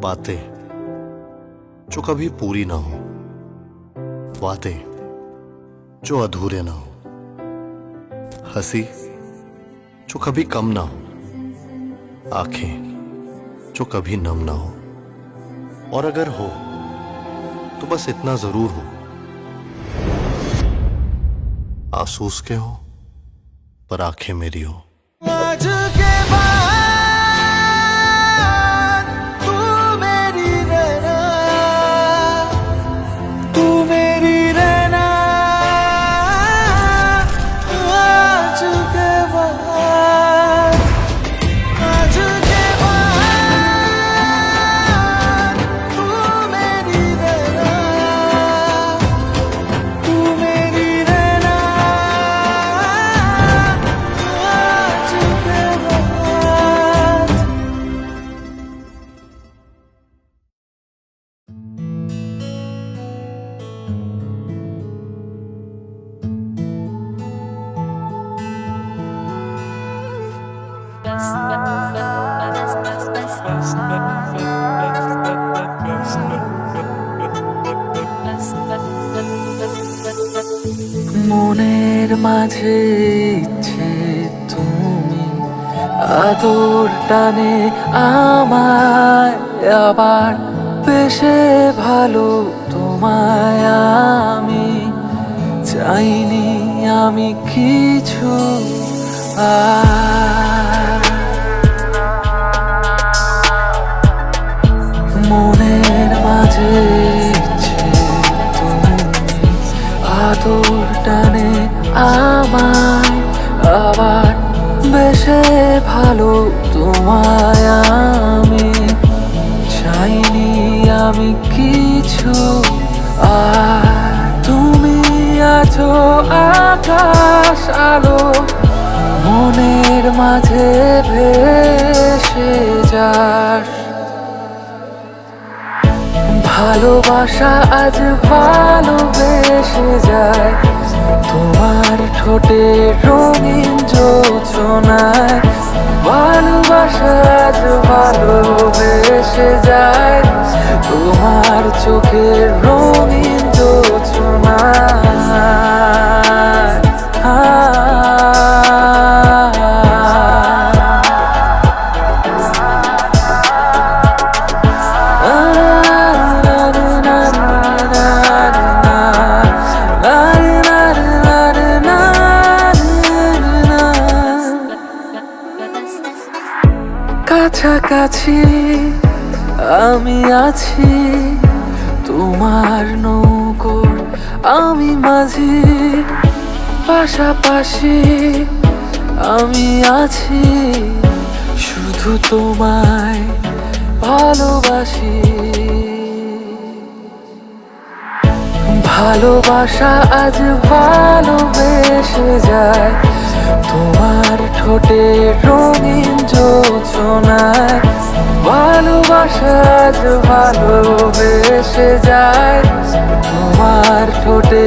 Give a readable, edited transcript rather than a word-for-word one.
बातें जो कभी पूरी ना हो, वादे जो अधूरे ना हो, हंसी जो कभी कम ना हो, आंखें जो कभी नम ना हो, और अगर हो तो बस इतना जरूर हो, आंसू उसके हो पर आंखें मेरी हो। आज के बाद तू मेरी रहना, तू मेरी रहना। आज के बाद, आज के बाद तू मेरी रहना, तू मेरी रहना। आज के बाद মনের মাঝে ইচ্ছে তুমি আদর টানে আমায়, আবার বেশে ভালো তোমায় আমি চাইনি আমি কিছু আর। মনের মাঝে ইচ্ছে তুমি আদর টানে আমায়, আবার বেশে ভালো তোমায় আমি চাইনি আমি কিছু আর। তুমি আছো আকাশ আলো, মনের মাঝে ভেসে যাস। ভালোবাসা আজ ভালোবেসে যায় তোমার ঠোঁটে রঙিন যোজনায়। ভালোবাসা আজ ভালোবেসে যায় তোমার চোখের রঙিন যোজনায়। কাছাকাছি আমি আছি তোমার নৌকোর আমি মাঝি, পাশাপাশি আমি আছি শুধু তোমায় ভালোবাসি। ভালোবাসা আজ ভালোবেসে যায় তোমার ঠোঁটে রঙিন যোজনায়। ভালোবাসা আজ ভালোবেসে যায় তোমার ঠোঁটে